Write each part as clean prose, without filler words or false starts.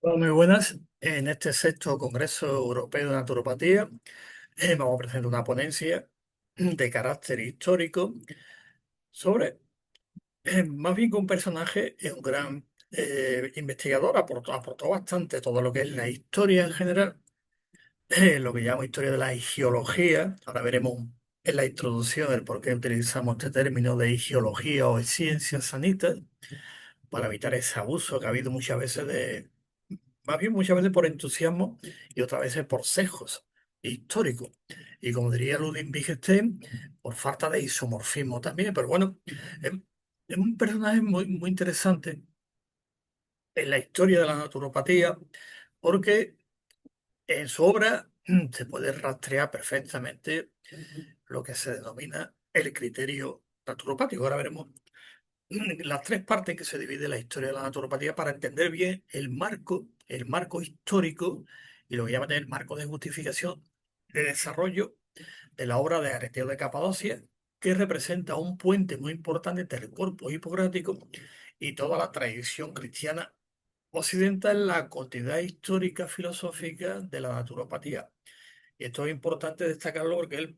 Hola, muy buenas. En este sexto Congreso Europeo de Naturopatía vamos a presentar una ponencia de carácter histórico sobre, más bien que un personaje, es un gran investigador, aportó bastante todo lo que es la historia en general, lo que llamamos historia de la geología. Ahora veremos en la introducción el por qué utilizamos este término de geología o de ciencias sanitas para evitar ese abuso que ha habido muchas veces más bien muchas veces por entusiasmo y otras veces por sesgos históricos. Y como diría Ludwig Wittgenstein, por falta de isomorfismo también. Pero bueno, es, es un personaje muy interesante en la historia de la naturopatía porque en su obra se puede rastrear perfectamente lo que se denomina el criterio naturopático. Ahora veremos las tres partes que se divide la historia de la naturopatía para entender bien el marco histórico y lo que llaman el marco de justificación de desarrollo de la obra de Areteo de Capadocia, que representa un puente muy importante entre el corpus hipocrático y toda la tradición cristiana occidental en la continuidad histórica filosófica de la naturopatía. Y esto es importante destacarlo porque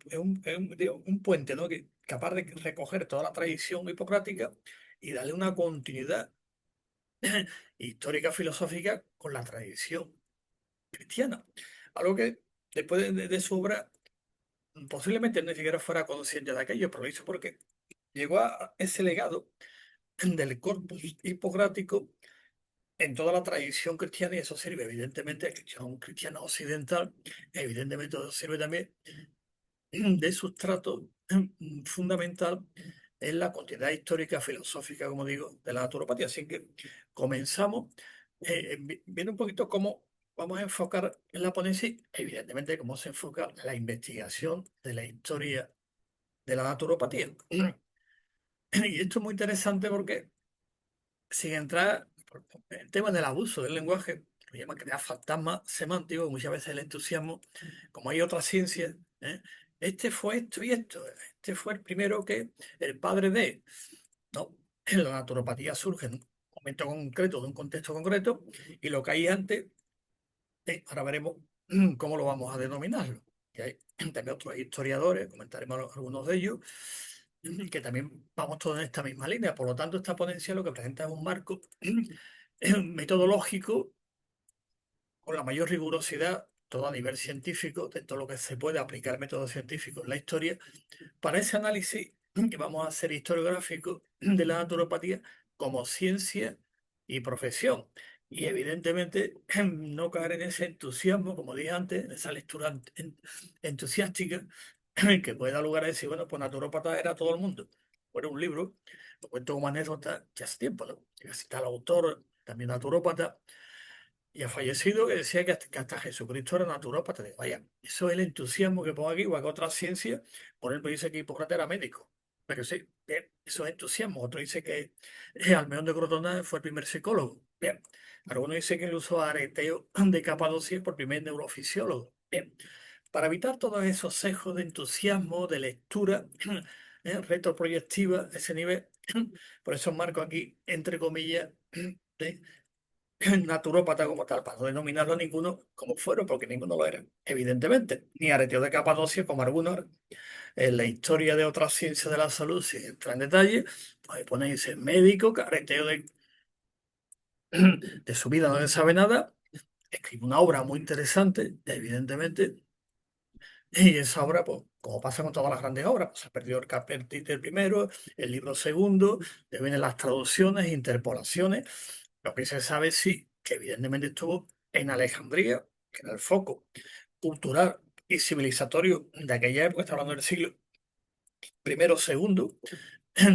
digo, un puente, ¿no? Que capaz de recoger toda la tradición hipocrática y darle una continuidad histórica filosófica con la tradición cristiana. Algo que después de su obra posiblemente ni siquiera fuera consciente de aquello, pero lo hizo porque llegó a ese legado del corpus hipocrático en toda la tradición cristiana, y eso sirve evidentemente a un cristiano occidental, evidentemente eso sirve también de sustrato fundamental en la continuidad histórica filosófica, como digo, de la naturopatía. Así que comenzamos viendo un poquito cómo vamos a enfocar en la ponencia, evidentemente cómo se enfoca la investigación de la historia de la naturopatía. Y esto es muy interesante porque sin entrar en el tema del abuso del lenguaje, lo llaman crear fantasmas semánticos, muchas veces el entusiasmo, como hay otras ciencias, ¿eh? Este fue esto y esto, este fue el primero que el padre de, no, la naturopatía surge en un momento concreto, de un contexto concreto, y lo que hay antes, ahora veremos cómo lo vamos a denominarlo. Y hay también otros historiadores, comentaremos algunos de ellos, que también vamos todos en esta misma línea. Por lo tanto, esta ponencia lo que presenta es un marco metodológico con la mayor rigurosidad, todo a nivel científico, de todo lo que se puede aplicar métodos científicos en la historia, para ese análisis que vamos a hacer historiográfico de la naturopatía como ciencia y profesión. Y evidentemente no caer en ese entusiasmo, como dije antes, en esa lectura entusiástica que puede dar lugar a decir, bueno, pues naturópata era todo el mundo. Bueno, un libro, lo cuento como anécdota, que hace tiempo, ¿no? Que cita al autor, también naturópata, y ha fallecido, que decía que hasta Jesucristo era naturópata. Digo, vaya, eso es el entusiasmo que pongo aquí, igual que otra ciencia. Por ejemplo, dice que Hipócrates era médico. Pero sí, bien, eso es entusiasmo. Otro dice que Almeón de Crotona fue el primer psicólogo. Bien. Algunos dicen que él usó a Areteo de Capadocia por primer neurofisiólogo. Bien. Para evitar todos esos sesgos de entusiasmo, de lectura retroproyectiva, ese nivel, por eso marco aquí, entre comillas, de naturópata como tal, para no denominarlo ninguno como fueron, porque ninguno lo era, evidentemente. Ni Areteo de Capadocia, como algunos. En la historia de otras ciencias de la salud, si entra en detalle, pues ponéis el médico, que Areteo de su vida no se sabe nada, escribe una obra muy interesante, evidentemente, y esa obra, pues, como pasa con todas las grandes obras, pues, se perdió el capítulo primero, el libro segundo, le vienen las traducciones, interpolaciones. Lo que se sabe sí, que evidentemente estuvo en Alejandría, que era el foco cultural y civilizatorio de aquella época, está hablando del siglo primero, segundo,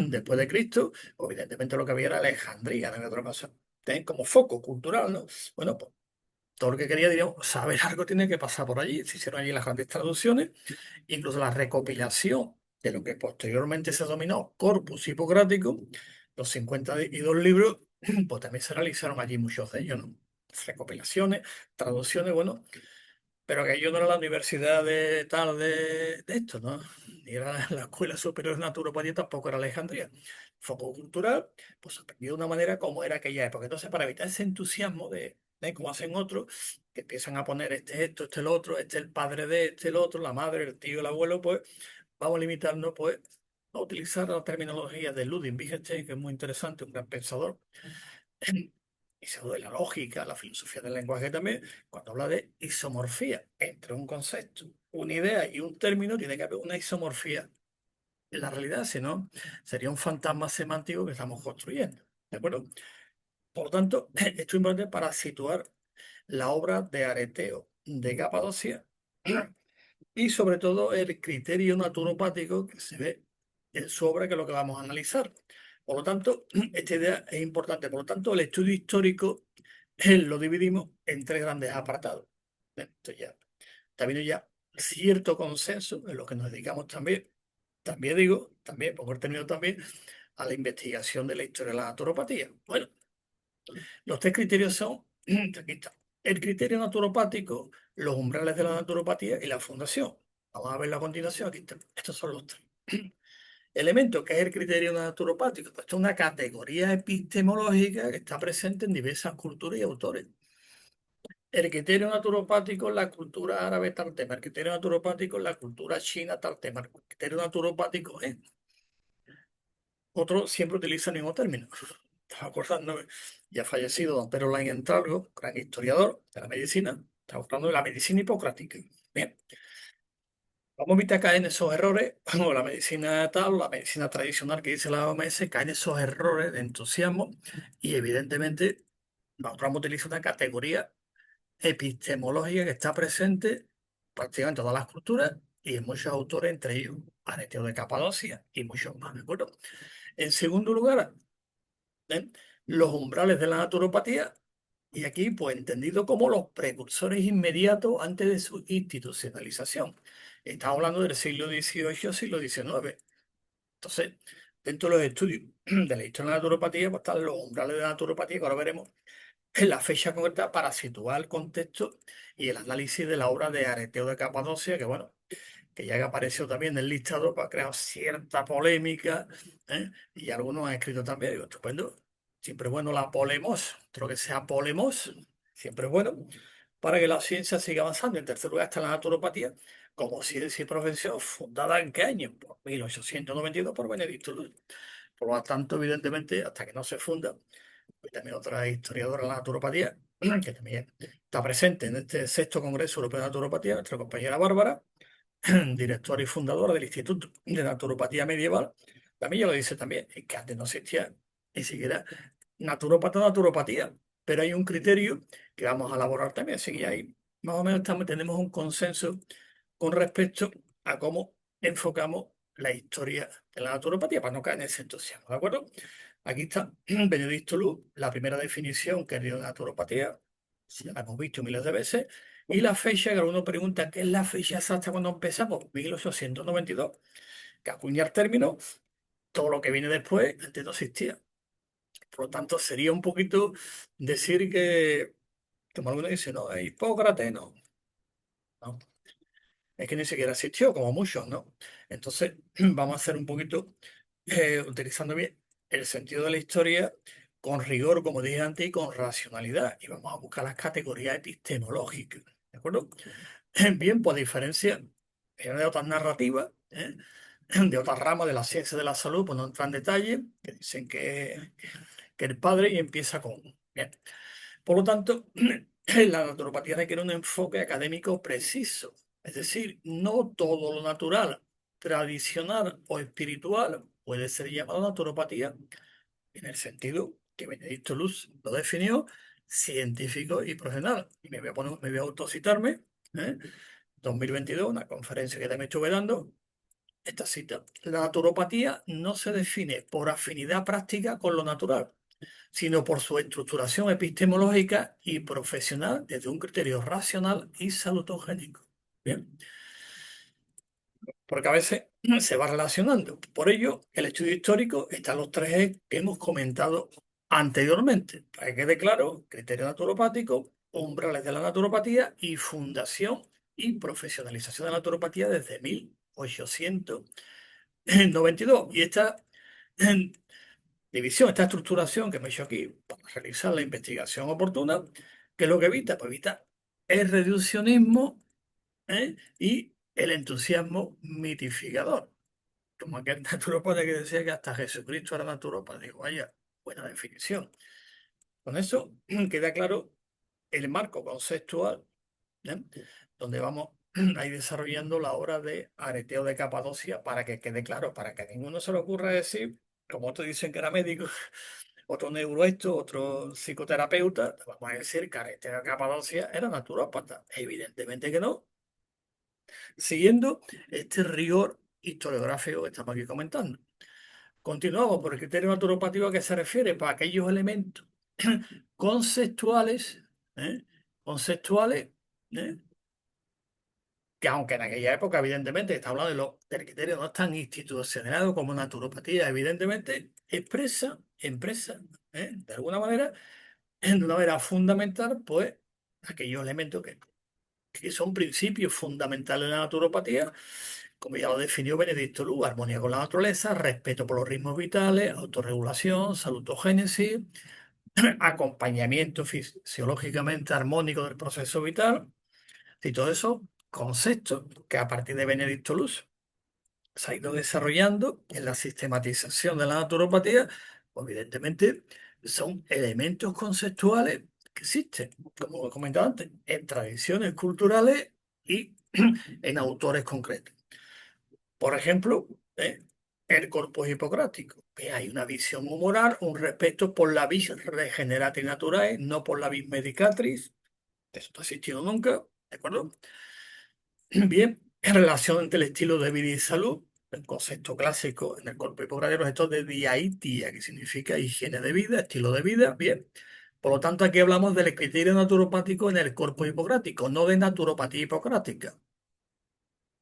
después de Cristo. Evidentemente lo que había era Alejandría, no había otra cosa. Tienen como foco cultural, ¿no? Bueno, pues todo lo que quería, diríamos, saber algo tiene que pasar por allí. Se hicieron allí las grandes traducciones, incluso la recopilación de lo que posteriormente se denominó corpus hipocrático, los 52 libros, pues también se realizaron allí muchos de ellos, ¿no? Recopilaciones, traducciones, bueno, pero que yo no era la universidad de tal de esto, ¿no? Ni era la Escuela Superior de Naturopatía, tampoco era Alejandría. Foco cultural, pues se aprendió de una manera como era aquella época. Entonces, para evitar ese entusiasmo de Como hacen otros, que empiezan a poner este esto, este el otro, este el padre de este el otro, la madre, el tío, el abuelo, pues vamos a limitarnos pues a utilizar la terminología de Ludwig Wittgenstein, que es muy interesante, un gran pensador, y se habla de la lógica, la filosofía del lenguaje también, cuando habla de isomorfía entre un concepto, una idea y un término, tiene que haber una isomorfía en la realidad, si no, sería un fantasma semántico que estamos construyendo. ¿De acuerdo? Por lo tanto, esto es importante para situar la obra de Areteo de Capadocia y sobre todo el criterio naturopático que se ve en su obra, que es lo que vamos a analizar. Por lo tanto, esta idea es importante. Por lo tanto, el estudio histórico lo dividimos en tres grandes apartados. Esto ya está habiendo ya cierto consenso en lo que nos dedicamos también. También digo, también pongo el término también a la investigación de la historia de la naturopatía. Bueno, los tres criterios son, aquí está, el criterio naturopático, los umbrales de la naturopatía y la fundación. Vamos a verlo a continuación, aquí están. Estos son los tres. Elemento que es el criterio naturopático, pues esto es una categoría epistemológica que está presente en diversas culturas y autores. El criterio naturopático en la cultura árabe tal tema, el criterio naturopático en la cultura china tal tema, el criterio naturopático en otros siempre utilizan el mismo término. Estaba acordándome, ya fallecido don Pedro Lain Entralgo, gran historiador de la medicina, estaba hablando de la medicina hipocrática. Bien, vamos a evitar caer en esos errores, como la medicina tal, la medicina tradicional que dice la OMS, cae en esos errores de entusiasmo y evidentemente nosotros vamos a utilizar una categoría epistemológica que está presente prácticamente en todas las culturas y en muchos autores, entre ellos Areteo de Capadocia y muchos más, ¿de acuerdo? En segundo lugar, ¿eh? Los umbrales de la naturopatía, y aquí pues entendido como los precursores inmediatos antes de su institucionalización. Estamos hablando del siglo XVIII, siglo XIX. Entonces, dentro de los estudios de la historia de la naturopatía, pues están los umbrales de la naturopatía, que ahora veremos en la fecha concreta para situar el contexto y el análisis de la obra de Areteo de Capadocia, que bueno, que ya que apareció también en el listado para crear cierta polémica, ¿eh? Y algunos han escrito también, digo, estupendo, siempre es bueno la polemos, todo lo que sea polemos, siempre es bueno, para que la ciencia siga avanzando. En tercer lugar está la naturopatía, como ciencia y profesión, fundada en qué año, por 1892 por Benedicto Luis. Por lo tanto, evidentemente, hasta que no se funda, pues también otra historiadora de la naturopatía, que también está presente en este sexto Congreso Europeo de Naturopatía, nuestra compañera Bárbara, directora y fundadora del Instituto de Naturopatía Medieval, también ya lo dice también, es que antes no existía ni siquiera naturópata, naturopatía, pero hay un criterio que vamos a elaborar también, así que ahí más o menos tenemos un consenso con respecto a cómo enfocamos la historia de la naturopatía, para no caer en ese entusiasmo, ¿de acuerdo? Aquí está Benedicto Luz, la primera definición que dio de naturopatía, ya la hemos visto miles de veces, y la fecha, que alguno pregunta, ¿qué es la fecha exacta cuando empezamos? 1892, que acuña el término, todo lo que viene después, antes no existía. Por lo tanto, sería un poquito decir que, como alguno dice, no, Hipócrates, no, no, es que ni siquiera existió, como muchos, ¿no? Entonces, vamos a hacer un poquito, utilizando bien el sentido de la historia, con rigor, como dije antes, y con racionalidad, y vamos a buscar las categorías epistemológicas, ¿de acuerdo? Bien, pues a diferencia de otras narrativas, de otras ramas de la ciencia de la salud, pues no entran en detalle, que dicen que el padre y empieza con... Bien. Por lo tanto, la naturopatía requiere un enfoque académico preciso, es decir, no todo lo natural, tradicional o espiritual puede ser llamado naturopatía, en el sentido que Benedicto Luz lo definió, científico y profesional. Y me voy a autocitarme, ¿eh? 2022, una conferencia que también estuve dando, esta cita. La naturopatía no se define por afinidad práctica con lo natural, sino por su estructuración epistemológica y profesional desde un criterio racional y salutogénico. Bien, porque a veces se va relacionando. Por ello, el estudio histórico está en los tres ejes que hemos comentado anteriormente. Para que quede claro, criterio naturopático, umbrales de la naturopatía y fundación y profesionalización de la naturopatía desde 1892. Y esta división, esta estructuración que me he hecho aquí para realizar la investigación oportuna, ¿Qué es lo que evita? Pues evita el reduccionismo, ¿eh? Y el entusiasmo mitificador. Como aquel naturópata que decía que hasta Jesucristo era naturópata. Digo, vaya, buena definición. Con eso queda claro el marco conceptual, ¿eh? Donde vamos a ir desarrollando la obra de Areteo de Capadocia para que quede claro, para que a ninguno se le ocurra decir, como otros dicen que era médico, otro neuroesto, otro psicoterapeuta, vamos a decir que Areteo de Capadocia era naturópata. Evidentemente que no, siguiendo este rigor historiográfico que estamos aquí comentando. Continuamos por el criterio naturopático a que se refiere para aquellos elementos conceptuales, ¿eh? Conceptuales, ¿eh? Que aunque en aquella época, evidentemente, está hablando del criterio no tan institucionalizado como naturopatía, evidentemente, expresa, de alguna manera, de una manera fundamental, pues, aquellos elementos que son principios fundamentales de la naturopatía, como ya lo definió Benedicto Lugo: armonía con la naturaleza, respeto por los ritmos vitales, autorregulación, salutogénesis, acompañamiento fisiológicamente armónico del proceso vital, y todo eso conceptos que a partir de Benedicto Luz se ha ido desarrollando en la sistematización de la naturopatía, pues evidentemente son elementos conceptuales que existen, como he comentado antes, en tradiciones culturales y en autores concretos. Por ejemplo, el corpus hipocrático, que hay una visión humoral, un respeto por la vis regenerata y naturae, no por la vis medicatrix. Eso no ha existido nunca, ¿de acuerdo? Bien, en relación entre el estilo de vida y salud, el concepto clásico en el corpus hipocrático es esto de diaitia, que significa higiene de vida, estilo de vida. Bien, por lo tanto, aquí hablamos del criterio naturopático en el corpus hipocrático, no de naturopatía hipocrática.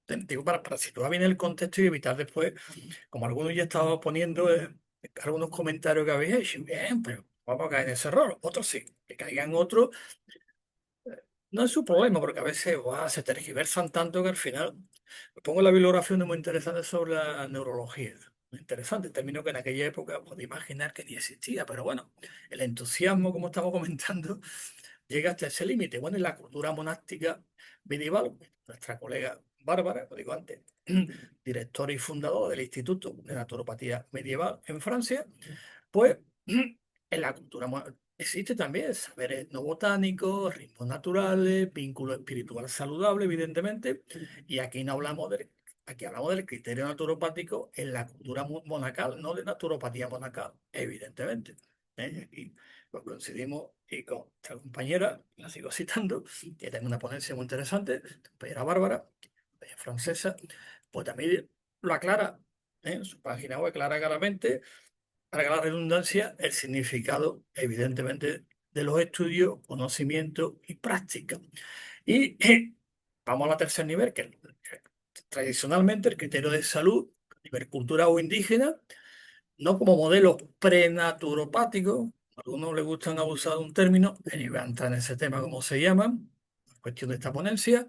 Digo, para situar bien el contexto y evitar después, como algunos ya estaban poniendo algunos comentarios que habéis hecho. Bien, pero vamos a caer en ese error. Otros sí, que caigan otros. No es su problema, porque a veces se tergiversan tanto que al final. Pongo la bibliografía una muy interesante sobre la neurología. Muy interesante, término que en aquella época podía imaginar que ni existía, pero bueno, el entusiasmo, como estamos comentando, llega hasta ese límite. Bueno, en la cultura monástica medieval, nuestra colega Bárbara, lo digo antes, directora y fundadora del Instituto de Naturopatía Medieval en Francia, pues en la cultura existe también saberes no botánicos, ritmos naturales, vínculo espiritual saludable, evidentemente, y aquí hablamos del criterio naturopático en la cultura monacal, no de naturopatía monacal, evidentemente. Aquí pues coincidimos y con esta compañera, la sigo citando, que tiene una ponencia muy interesante, la compañera Bárbara, ella es francesa, pues también lo aclara, en su página web clara claramente, para la redundancia, el significado, evidentemente, de los estudios, conocimiento y práctica. Y vamos al tercer nivel, tradicionalmente el criterio de salud, a nivel cultural o indígena, no como modelo prenaturopático, a algunos les gustan abusar de un término, y voy a entrar en ese tema, cómo se llaman, cuestión de esta ponencia,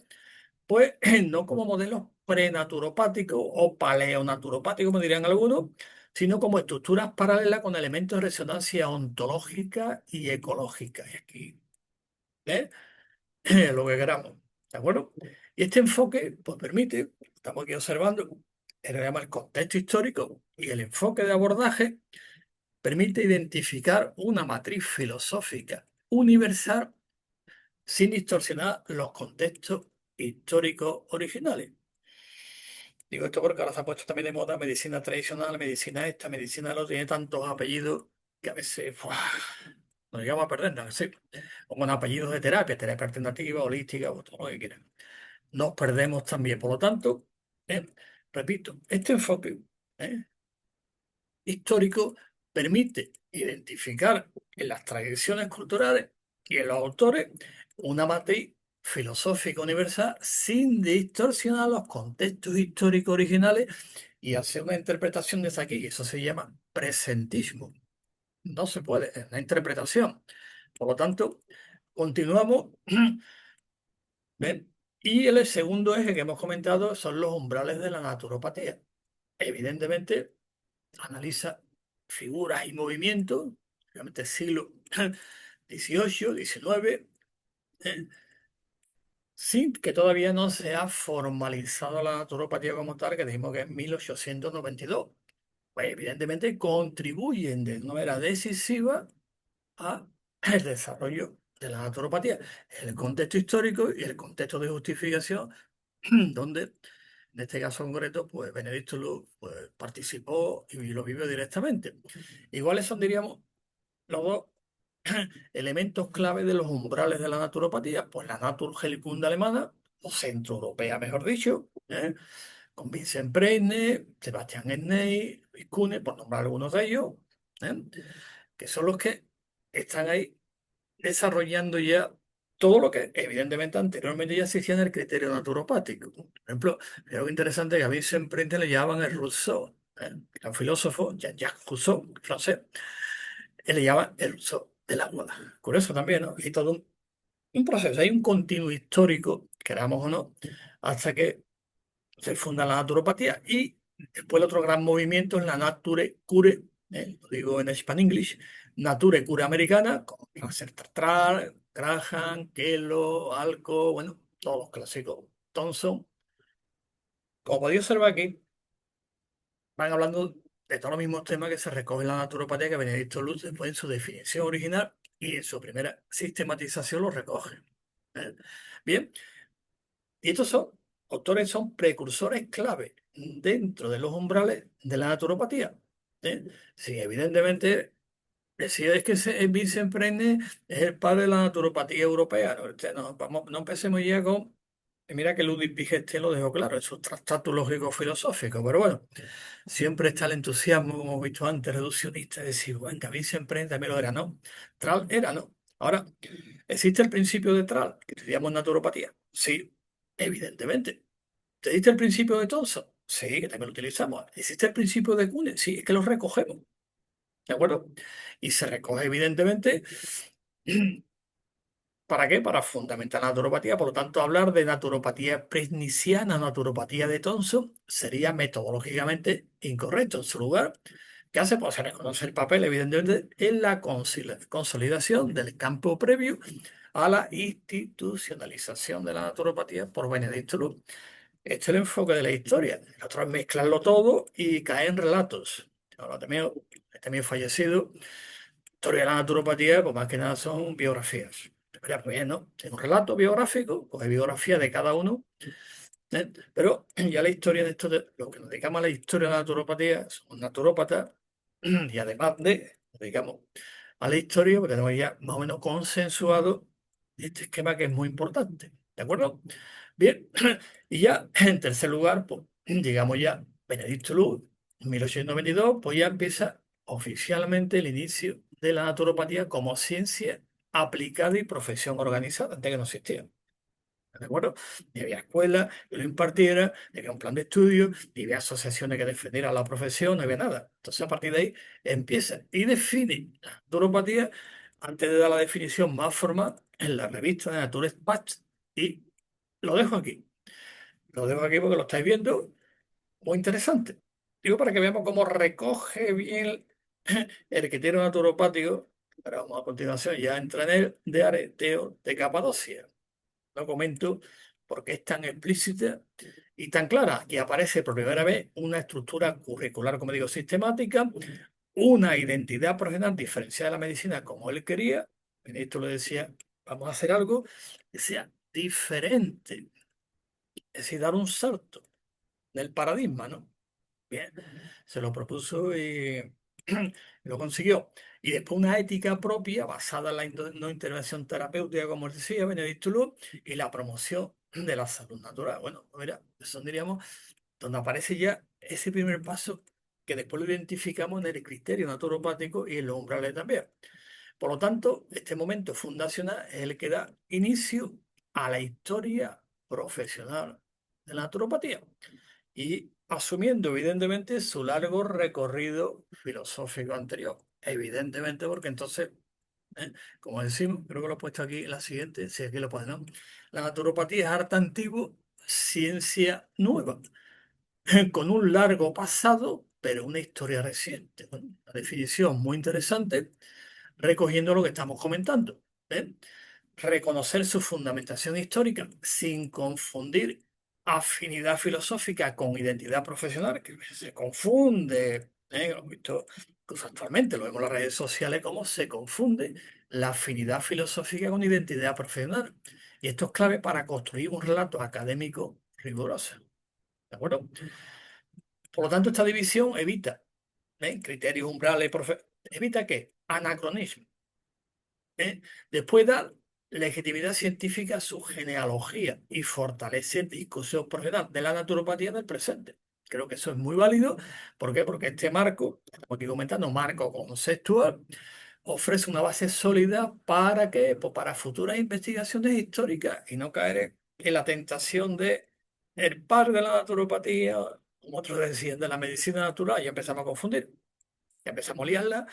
pues no como modelo prenaturopático o paleonaturopático, como dirían algunos, sino como estructuras paralelas con elementos de resonancia ontológica y ecológica. Y aquí, ¿eh? Lo que queramos, ¿de acuerdo? Y este enfoque pues, permite, estamos aquí observando, el contexto histórico y el enfoque de abordaje permite identificar una matriz filosófica universal sin distorsionar los contextos históricos originales. Digo esto porque ahora se ha puesto también de moda medicina tradicional, medicina esta, medicina lo tiene tantos apellidos que a veces nos llegamos a perdernos. Sí. O con apellidos de terapia alternativa, holística, o todo lo que quieran. Nos perdemos también. Por lo tanto, eh, repito, este enfoque histórico permite identificar en las tradiciones culturales y en los autores una matriz filosófica universal sin distorsionar los contextos históricos originales y hacer una interpretación desde aquí. Eso se llama presentismo. No se puede, es una interpretación. Por lo tanto, continuamos. ¿Ven? Y el segundo eje que hemos comentado son los umbrales de la naturopatía. Evidentemente, analiza figuras y movimientos, obviamente siglo XVIII, XIX, eh, sí, que todavía no se ha formalizado la naturopatía como tal, que dijimos que es 1892. Pues evidentemente contribuyen de una manera decisiva a el desarrollo de la naturopatía, el contexto histórico y el contexto de justificación, donde en este caso concreto, pues Benedicto Luz pues, participó y lo vivió directamente. Iguales son, diríamos, los dos elementos clave de los umbrales de la naturopatía, pues la Naturheilkunde alemana, o centroeuropea, mejor dicho, con Vincent Preisne, Sebastian Sney, Luis Kuhne, por nombrar algunos de ellos, ¿eh? Que son los que están ahí desarrollando ya todo lo que evidentemente anteriormente ya existía en el criterio naturopático. Por ejemplo, es algo interesante que a Vincent Preisne le llamaban el Rousseau, era un filósofo, Jean-Jacques Rousseau, francés, él le llama el Rousseau del agua. Curioso también, ¿no? Y todo un proceso, hay un continuo histórico, queramos o no, hasta que se funda la naturopatía y después el otro gran movimiento es la Nature Cure, lo digo en Span English, Nature Cure americana, como Nasser Tartrar, Graham, Kello, Alco, bueno, todos los clásicos. Thompson, como podéis observar aquí, van hablando de todos los mismos temas que se recogen en la naturopatía que Benedicto Luz después en su definición original y en su primera sistematización lo recoge. ¿Eh? Bien, y estos son autores, son precursores clave dentro de los umbrales de la naturopatía. ¿Eh? Sí, evidentemente, decía es que Vincent Preisne es el padre de la naturopatía europea. ¿No? No, vamos, no empecemos ya con. Mira que Ludwig Wittgenstein lo dejó claro en sus tratados lógicos filosóficos, pero bueno, siempre está el entusiasmo, como hemos visto antes, reduccionista, de decir, bueno, que Vincent Preisne también lo era, ¿no? Tral era, ¿no? Ahora, ¿existe el principio de Tral, que estudiamos naturopatía? Sí, evidentemente. ¿Te diste el principio de Thompson? Sí, que también lo utilizamos. ¿Existe el principio de Kuhne? Sí, es que lo recogemos. ¿De acuerdo? Y se recoge, evidentemente, ¿para qué? Para fundamentar la naturopatía. Por lo tanto, hablar de naturopatía presniciana, naturopatía de Thompson, sería metodológicamente incorrecto. En su lugar, ¿qué hace? Pues se reconoce el papel, evidentemente, en la consolidación del campo previo a la institucionalización de la naturopatía por Benedicto Luz. Este es el enfoque de la historia. El otro es mezclarlo todo y caer en relatos. Ahora también fallecido. Historia de la naturopatía, pues más que nada son biografías. Pero pues bien, ¿no? Es un relato biográfico, pues hay biografía de cada uno. Pero ya la historia de esto, lo que nos dedicamos a la historia de la naturopatía, somos naturópatas y además nos dedicamos a la historia, pues tenemos ya más o menos consensuado este esquema que es muy importante. ¿De acuerdo? Bien, y ya en tercer lugar, pues llegamos ya Benedicto Luz, en 1892, pues ya empieza oficialmente el inicio de la naturopatía como ciencia aplicada y profesión organizada, antes que no existía. ¿De acuerdo? Ni había escuela que lo impartiera, ni había un plan de estudio, ni había asociaciones que defendieran la profesión, no había nada. Entonces, a partir de ahí empieza y define la naturopatía antes de dar la definición más formal en la revista de Nature Patch. Y lo dejo aquí. Lo dejo aquí porque lo estáis viendo. Muy interesante. Digo para que veamos cómo recoge bien el criterio naturopático. Pero vamos a continuación, ya entra en el de Areteo de Capadocia. Lo comento porque es tan explícita y tan clara que aparece por primera vez una estructura curricular, como digo, sistemática, una identidad profesional diferenciada de la medicina como él quería. Esto le decía, vamos a hacer algo que sea diferente, es decir, dar un salto del paradigma, ¿no? Bien, se lo propuso y lo consiguió. Y después una ética propia basada en la no intervención terapéutica, como decía Benedicto Luz, y la promoción de la salud natural. Bueno, pues mira, eso diríamos donde aparece ya ese primer paso que después lo identificamos en el criterio naturopático y en los umbrales también. Por lo tanto, este momento fundacional es el que da inicio a la historia profesional de la naturopatía y asumiendo evidentemente su largo recorrido filosófico anterior. Evidentemente, porque entonces, ¿eh? Como decimos, creo que lo he puesto aquí en la siguiente, si aquí lo ponen, ¿no? La naturopatía es arte antiguo, ciencia nueva, con un largo pasado, pero una historia reciente. Bueno, una definición muy interesante, recogiendo lo que estamos comentando. ¿Eh? reconocer su fundamentación histórica sin confundir afinidad filosófica con identidad profesional, que se confunde, ¿eh? Lo hemos visto incluso actualmente, lo vemos en las redes sociales, cómo se confunde la afinidad filosófica con identidad profesional. Y esto es clave para construir un relato académico riguroso. ¿De acuerdo? Por lo tanto, esta división evita, criterios umbrales, evita que anacronismo. ¿eh? Después da legitimidad científica a su genealogía y fortalece el discurso profesional de la naturopatía del presente. Creo que eso es muy válido. ¿Por qué? Porque este marco, estamos aquí comentando, marco conceptual, ofrece una base sólida para que, pues para futuras investigaciones históricas y no caer en la tentación de el par de la naturopatía, como otros decían, de la medicina natural, y empezamos a confundir, ya empezamos a liarla,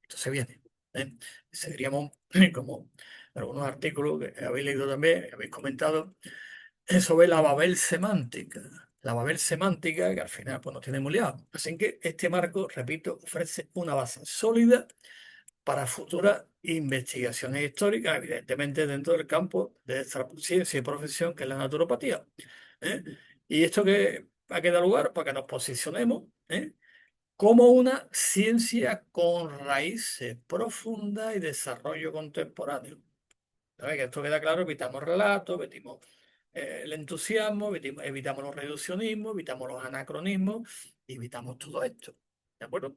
entonces viene. ¿eh? Seguiríamos como algunos artículos que habéis leído también, que habéis comentado, sobre la Babel semántica. La Babel semántica, que al final pues, nos tiene muy liados. Así que este marco, repito, ofrece una base sólida para futuras investigaciones históricas, evidentemente dentro del campo de esta ciencia y profesión que es la naturopatía. ¿eh? Y esto que ha quedado lugar para que nos posicionemos como una ciencia con raíces profundas y desarrollo contemporáneo. ¿Sabes? Que esto queda claro, evitamos relatos, evitamos el entusiasmo, evitamos los reduccionismos, evitamos los anacronismos, evitamos todo esto. ¿De acuerdo?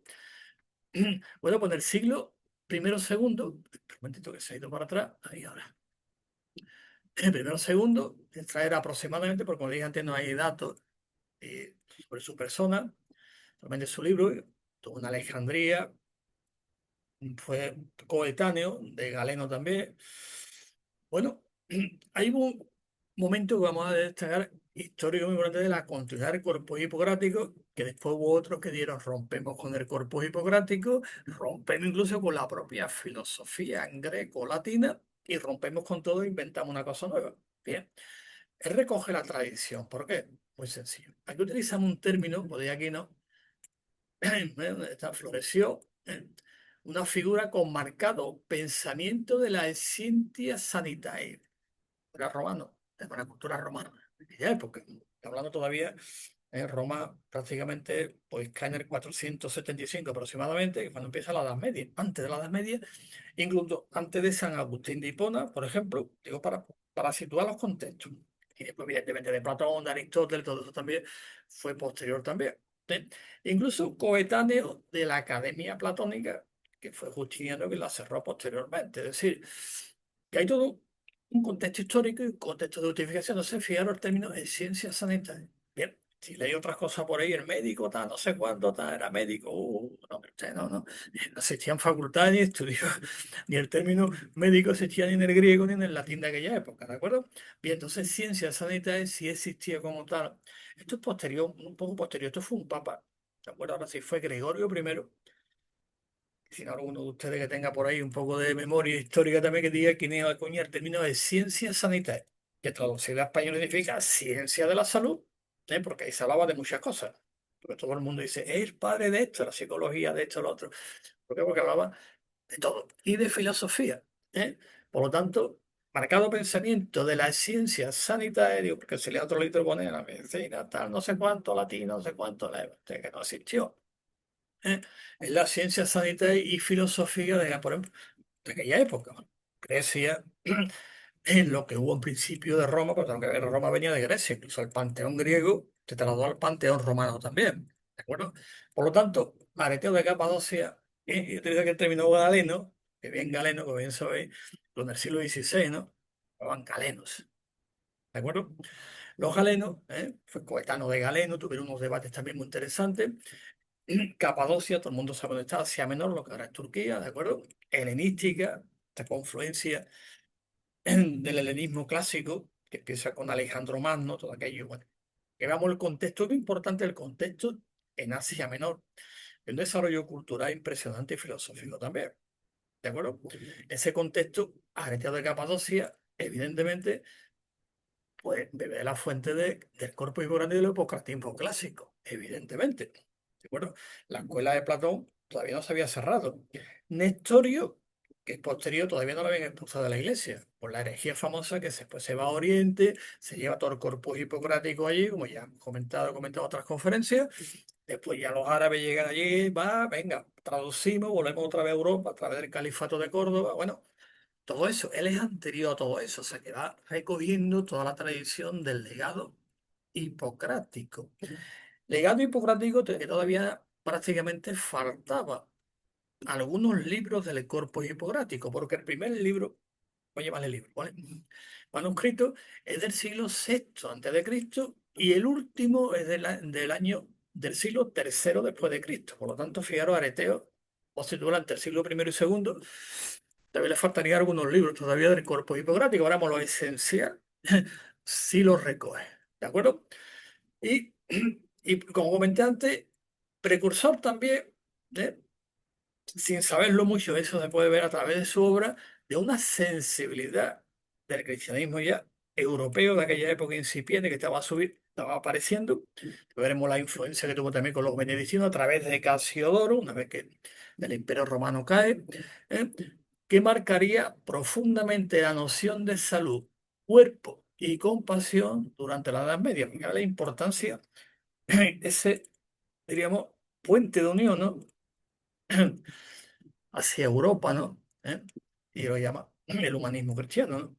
Bueno, pues en el siglo primero segundo, un momentito que se ha ido para atrás, ahí ahora. En el primero segundo, extraer aproximadamente, porque como dije antes, no hay datos sobre su persona, solamente su libro, tuvo en Alejandría, fue coetáneo de Galeno también. Bueno, hay un momento que vamos a destacar histórico muy importante de la continuidad del corpus hipocrático, que después hubo otros que dieron rompemos con el corpus hipocrático, rompemos incluso con la propia filosofía greco-latina y rompemos con todo e inventamos una cosa nueva. Bien, él recoge la tradición. ¿Por qué? Muy sencillo. Aquí utilizamos un término, podéis aquí no, esta floreció una figura con marcado pensamiento de la ciencia sanitaria. Era romano, de una cultura romana, de aquella época. Está hablando todavía en Roma prácticamente, pues cae en el 475 aproximadamente, que cuando empieza la Edad Media. Antes de la Edad Media, incluso antes de San Agustín de Hipona, por ejemplo, digo para situar los contextos. Y después, evidentemente, de Platón, de Aristóteles, todo eso también fue posterior también. ¿sí? Incluso coetáneo de la Academia Platónica, que fue Justiniano que la cerró posteriormente. Es decir, que hay todo un contexto histórico y un contexto de utilización. No sé, fijaros el término de ciencia sanitaria. Bien, si leí otras cosas por ahí, el médico, tal, no sé cuánto, tal, era médico. No, usted no, no. No existían facultades ni estudios, ni el término médico existía ni en el griego ni en el latín de aquella época, ¿de acuerdo? Bien, entonces ciencia sanitaria sí existía como tal. Esto es posterior, un poco posterior. Esto fue un papa, ¿de acuerdo? Ahora sí fue Gregorio I. Si no, alguno de ustedes que tenga por ahí un poco de memoria histórica también que diga quién es acuñar el término de ciencia sanitaria, que traducida a español significa ciencia de la salud, porque ahí se hablaba de muchas cosas. Porque todo el mundo dice, es el padre de esto, la psicología de esto, lo otro. ¿Por qué? Porque hablaba de todo y de filosofía. ¿eh? Por lo tanto, marcado pensamiento de la ciencia sanitaria, porque si le otro litro pone la medicina, tal, no sé cuánto latino, no sé cuánto, que no existió. ¿eh? En la ciencia sanitaria y filosofía de, por ejemplo, de aquella época. Grecia, en lo que hubo en principio de Roma, pero que Roma venía de Grecia, incluso el panteón griego se trasladó al panteón romano también. ¿De acuerdo? Por lo tanto, Areteo de Capadocia, y utiliza que el término galeno, que bien galeno, como bien sabéis, en el siglo XVI, ¿no? Llamaban galenos. ¿De acuerdo? Los galenos, fue coetáneo de Galeno, tuvieron unos debates también muy interesantes. Capadocia, todo el mundo sabe dónde está, Asia Menor, lo que ahora es Turquía, ¿de acuerdo? Helenística, esta confluencia del helenismo clásico, que empieza con Alejandro Magno, todo aquello, bueno. Que veamos el contexto, lo importante el contexto en Asia Menor, un desarrollo cultural impresionante y filosófico también, ¿de acuerdo? Ese contexto, Arete de Capadocia, evidentemente, pues bebe de la fuente del corpus hipocrático y del hipocratismo clásico, evidentemente. ¿De acuerdo? La escuela de Platón todavía no se había cerrado. Nestorio que es posterior, todavía no la habían expulsado de la iglesia, por la herejía famosa que después se va a Oriente, se lleva todo el corpus hipocrático allí, como ya hemos comentado en otras conferencias. Después ya los árabes llegan allí, va, venga, traducimos, volvemos otra vez a Europa a través del Califato de Córdoba. Bueno, todo eso, él es anterior a todo eso, o sea que va recogiendo toda la tradición del legado hipocrático. Legado hipocrático que todavía prácticamente faltaba algunos libros del corpus hipocrático, porque el primer libro, voy a llamarle libro, ¿vale? Manuscrito es del siglo VI antes de Cristo y el último es del año del siglo III después de Cristo. Por lo tanto, fijaros, Areteo, o si durante el siglo I y segundo, todavía le faltarían algunos libros todavía del corpus hipocrático. Ahora, lo esencial, sí lo recoge, ¿de acuerdo? Y, y como comenté antes, precursor también, ¿eh? Sin saberlo mucho, eso se puede ver a través de su obra, de una sensibilidad del cristianismo ya europeo de aquella época incipiente que estaba, estaba apareciendo. Veremos la influencia que tuvo también con los benedictinos a través de Casiodoro, una vez que el Imperio Romano cae, ¿eh? Que marcaría profundamente la noción de salud, cuerpo y compasión durante la Edad Media. Fíjate la importancia, ese, diríamos, puente de unión, ¿no? Hacia Europa, ¿no? Y lo llama el humanismo cristiano, ¿no?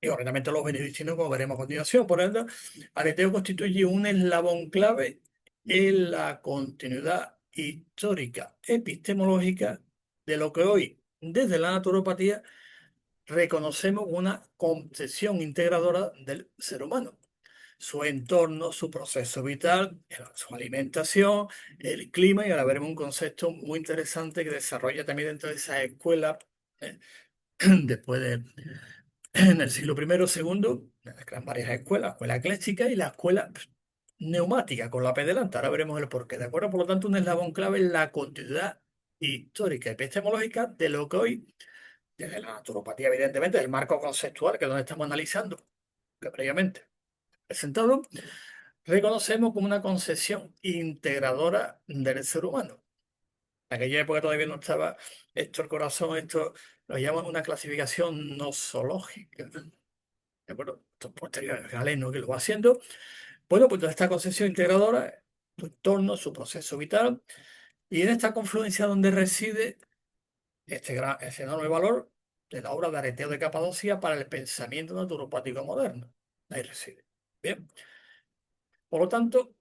Y obviamente los benedictinos, como veremos a continuación, por ende, Areteo constituye un eslabón clave en la continuidad histórica epistemológica de lo que hoy, desde la naturopatía, reconocemos una concepción integradora del ser humano, su entorno, su proceso vital, su alimentación, el clima, y ahora veremos un concepto muy interesante que desarrolla también dentro de esa escuela, eh, después de, en el siglo I o segundo, eran varias escuelas, la escuela ecléctica y la escuela neumática, con la P delante. Ahora veremos el porqué, ¿de acuerdo? Por lo tanto, un eslabón clave en la continuidad histórica, epistemológica de lo que hoy, desde la naturopatía, evidentemente, del marco conceptual, que es donde estamos analizando, que previamente presentado, reconocemos como una concepción integradora del ser humano. En aquella época todavía no estaba esto, el corazón, esto lo llaman una clasificación nosológica. ¿De acuerdo? Esto es posterior al Galeno que lo va haciendo. Bueno, pues toda esta concepción integradora, su entorno, su proceso vital, y en esta confluencia donde reside este enorme valor de la obra de Areteo de Capadocia para el pensamiento naturopático moderno. Ahí reside. Bien. Por lo tanto,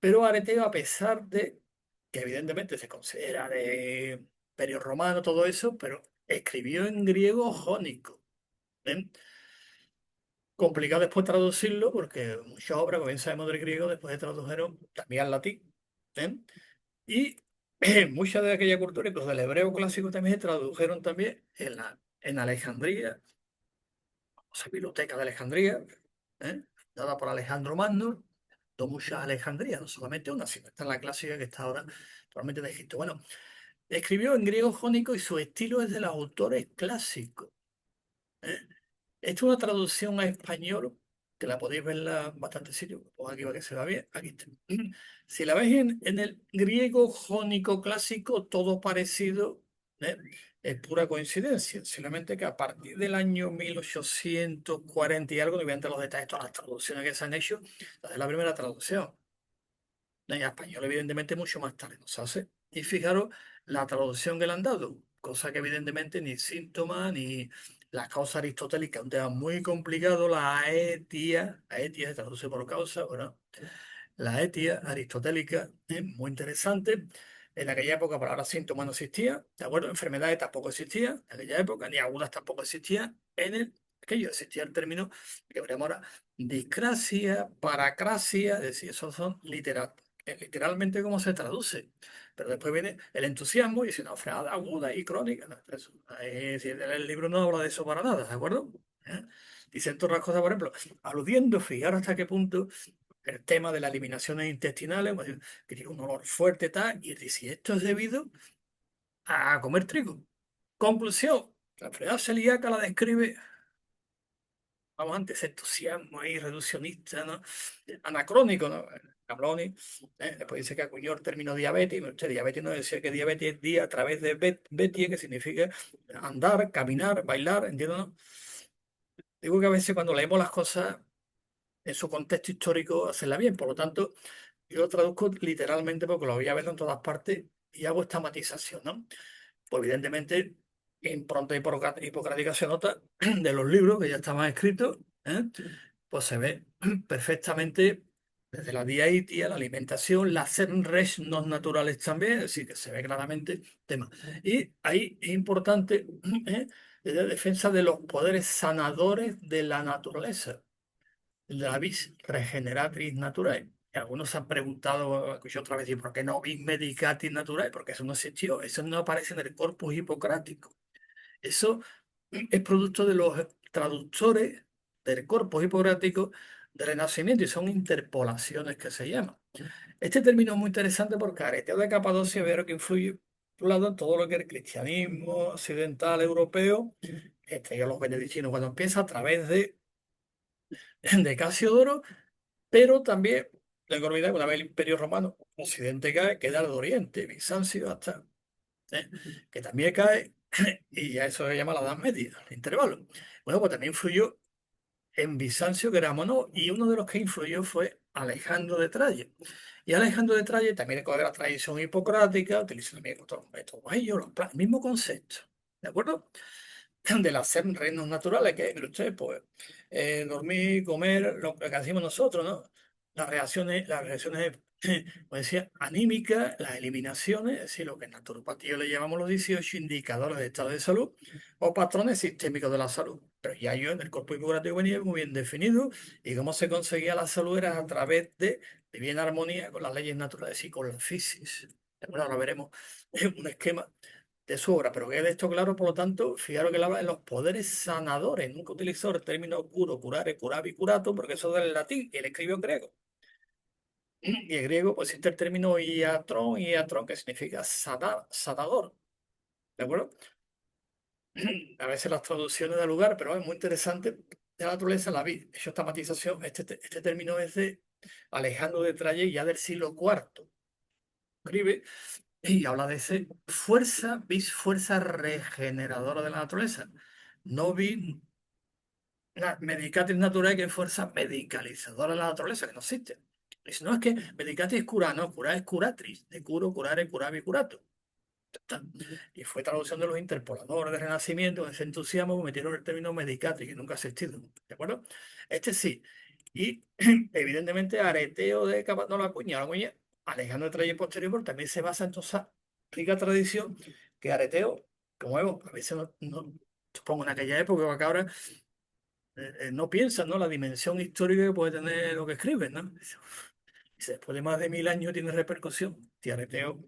pero Areteo, a pesar de que evidentemente se considera de Imperio Romano, todo eso, pero escribió en griego jónico. ¿Ven? Complicado después traducirlo, porque muchas obras, como bien sabemos del griego, después se tradujeron también al latín. ¿Ven? Y muchas de aquella cultura, incluso del hebreo clásico, también se tradujeron también en Alejandría, o sea, Biblioteca de Alejandría, dada por Alejandro Magno, muchas Alejandría, no solamente una, sino está en la clásica que está ahora actualmente de Egipto. Bueno, escribió en griego jónico y su estilo es de los autores clásicos. ¿eh? Esta es una traducción a español, que la podéis ver en bastantes sitios, pues aquí va que se va bien, aquí está. Si la veis en el griego jónico clásico, todo parecido, ¿eh? Es pura coincidencia, simplemente que a partir del año 1840 y algo, no voy a entrar en los detalles de todas las traducciones que se han hecho, la de la primera traducción. En español, evidentemente, mucho más tarde nos hace. Y fijaros la traducción que le han dado, cosa que evidentemente ni síntomas ni las causas aristotélicas, un tema muy complicado, la etia se traduce por causa, bueno, la etia aristotélica es muy interesante. En aquella época, para ahora síntomas no existían, ¿de acuerdo? Enfermedades tampoco existían, en aquella época, ni agudas tampoco existían. Aquello existía el término que veremos ahora, discrasia, paracrasia, es decir, esos son literalmente cómo se traduce. Pero después viene el entusiasmo y dice, no, enfermedad aguda y crónica. No, el libro no habla de eso para nada, ¿de acuerdo? ¿Eh? Dicen todas las cosas, por ejemplo, aludiendo, fijar hasta qué punto el tema de las eliminaciones intestinales, pues, que tiene un olor fuerte, tal, y dice, esto es debido a comer trigo. Conclusión, la enfermedad celíaca la describe vamos antes, entusiasmo ahí reduccionista, ¿no? Anacrónico, ¿no? Cabloni, después dice que acuñó el término diabetes, y usted diabetes no decía que diabetes es día a través de betie, que significa andar, caminar, bailar, ¿entiendes? ¿No? Digo que a veces cuando leemos las cosas en su contexto histórico, hacerla bien, por lo tanto, yo lo traduzco literalmente porque lo voy a ver en todas partes y hago esta matización, ¿no? Pues evidentemente, impronta hipocrática se nota de los libros que ya estaban escritos, ¿eh? Pues se ve perfectamente desde la diaetia, la alimentación, las res no naturales también, es decir, que se ve claramente el tema. Y ahí es importante, ¿eh? La defensa de los poderes sanadores de la naturaleza, de la vis regeneratrix naturae. Y algunos se han preguntado, escuché otra vez, ¿y por qué no vis medicatrix naturae? Porque eso no existió, eso no aparece en el corpus hipocrático. Eso es producto de los traductores del corpus hipocrático del Renacimiento y son interpolaciones que se llaman. Este término es muy interesante porque Areteo de Capadocia veo que influye, por un lado, en todo lo que es el cristianismo occidental europeo, ya los benedictinos, cuando empieza a través de Casiodoro, pero también, no hay que olvidar que una vez el Imperio Romano, Occidente cae, queda el Oriente, Bizancio hasta, ¿eh? Que también cae, y a eso se llama la Edad Media, el intervalo. Bueno, pues también influyó en Bizancio, que era mono, y uno de los que influyó fue Alejandro de Traye. Y Alejandro de Traye también coge la tradición hipocrática, utiliza también otros métodos, ellos, el mismo concepto, ¿de acuerdo? De las seis reinos naturales, que es usted, pues, dormir, comer, lo que hacemos nosotros, ¿no? Las reacciones, como decía, anímicas, las eliminaciones, es decir, lo que en naturopatía le llamamos los 18 indicadores de estado de salud o patrones sistémicos de la salud. Pero ya yo en el cuerpo hipocrático venía muy bien definido y cómo se conseguía la salud era a través de vivir en armonía con las leyes naturales y con la física. Bueno, ahora veremos un esquema de su obra, pero quede esto claro, por lo tanto, fijaros que él habla de los poderes sanadores, nunca utilizó el término curo, curare, curavi, curato, porque eso es del latín, y él escribió en griego. Y en griego, pues existe el término iatron, que significa sanador, ¿de acuerdo? A veces las traducciones del lugar, pero es muy interesante, de la naturaleza la vi. Hecho esta matización, este término es de Alejandro de Traye, ya del siglo IV. Escribe y habla de ese fuerza regeneradora de la naturaleza. No vi la medicatrix natural, que es fuerza medicalizadora de la naturaleza, que no existe. Y si no, es que medicatrix es cura, no, cura es curatrix, de curo, curare, curavi, curato. Ya está. Y fue traducción de los interpoladores del Renacimiento, de ese entusiasmo, metieron el término medicatrix, que nunca ha existido. ¿De acuerdo? Este sí. Y evidentemente Areteo de no la cuña, Alejandro de Traye posterior, también se basa en toda esa rica tradición que Areteo, como vemos, a veces supongo en aquella época, porque ahora no piensan, ¿no? La dimensión histórica que puede tener lo que escriben, ¿no? Dice, después de más de 1000 años tiene repercusión. Tiareteo,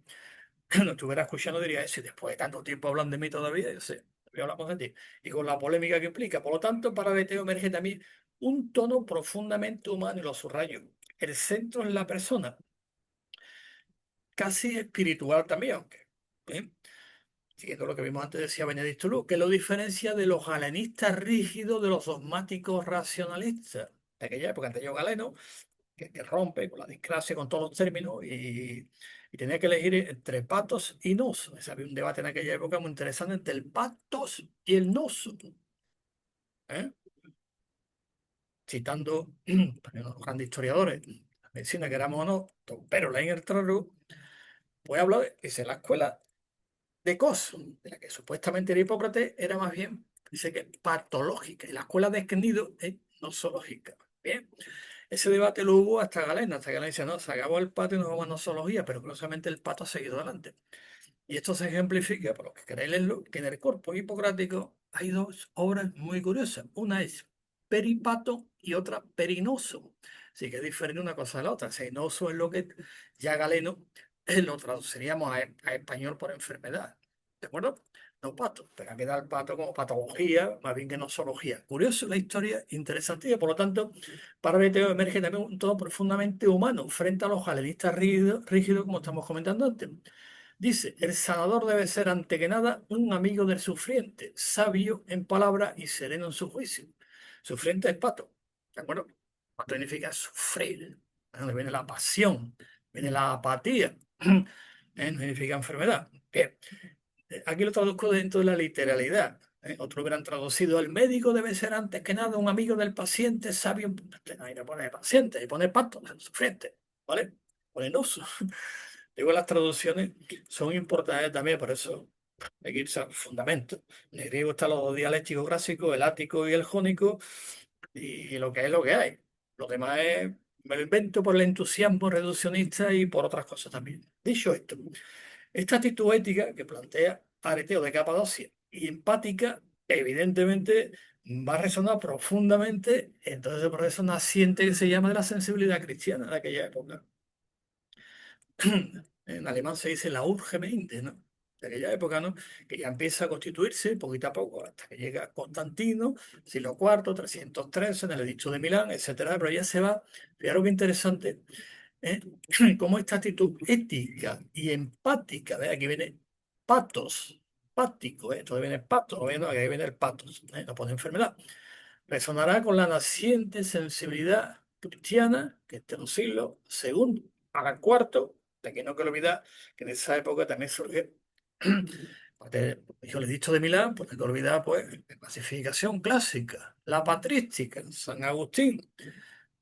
no estuviera escuchando, diría eso, y después de tanto tiempo hablan de mí todavía, yo sé, todavía hablamos de ti. Y con la polémica que implica. Por lo tanto, para Areteo emerge también un tono profundamente humano, y lo subrayo. El centro en la persona, casi espiritual también, aunque, ¿eh? Siguiendo lo que vimos antes, decía Benedicto Luz, que lo diferencia de los galenistas rígidos de los dogmáticos racionalistas de aquella época, antes yo Galeno, que rompe con la discrasia, con todos los términos, y tenía que elegir entre patos y nos. Había un debate en aquella época muy interesante entre el patos y el nos, ¿eh? Citando a los grandes historiadores, la medicina que éramos o no, pero la en el trago, pues habla de que la escuela de Cos, de la que supuestamente era Hipócrates, era más bien, dice que patológica, y la escuela de Esquenido es nosológica. Bien, ese debate lo hubo hasta Galeno dice, no, se acabó el pato y nos vamos a nosología, pero curiosamente el pato ha seguido adelante. Y esto se ejemplifica, por lo que queréis leerlo, que en el corpus hipocrático hay dos obras muy curiosas. Una es peripato y otra perinoso. Así que es diferente una cosa de la otra. Seinoso es lo que ya Galeno lo traduciríamos a español por enfermedad. ¿De acuerdo? No pato, pero aquí da el pato como patología, más bien que nosología. Curioso la historia, interesante, y por lo tanto, para Beteo emerge también un tono profundamente humano frente a los galenistas rígidos, como estamos comentando antes. Dice, el sanador debe ser ante que nada un amigo del sufriente, sabio en palabra y sereno en su juicio. Sufriente es pato, ¿de acuerdo? Pato significa sufrir, de donde viene la pasión, viene la apatía, no significa enfermedad. Bien, aquí lo traduzco dentro de la literalidad. Otros hubieran traducido: el médico debe ser antes que nada un amigo del paciente, sabio. Ahí no pone paciente, ahí pone pato, sufriente, ¿vale? Pone noso. Digo, las traducciones son importantes también, por eso hay que irse al fundamento. En el griego están los dialécticos clásicos, el ático y el jónico, y lo que es lo que hay. Lo demás es, me lo invento por el entusiasmo reduccionista y por otras cosas también. Dicho esto, esta actitud ética que plantea Areteo de Capadocia y empática, evidentemente va a resonar profundamente en todo ese proceso naciente que se llama de la sensibilidad cristiana de aquella época. En alemán se dice la Urgemeinde, ¿no? De aquella época, ¿no? Que ya empieza a constituirse poquito a poco, hasta que llega Constantino, siglo IV, 313, en el Edicto de Milán, etcétera. Pero ya se va, fijaros qué interesante, ¿eh? Cómo esta actitud ética y empática, ¿ve? Aquí viene patos, pático, ¿eh? Esto viene pato, ¿no? Aquí viene el patos, ¿eh? No pone enfermedad. Resonará con la naciente sensibilidad cristiana que este un siglo segundo al cuarto, de que no quiero olvidar que en esa época también surge, yo le he dicho de Milán, pues no hay que olvidar pues la clasificación clásica, la patrística, San Agustín,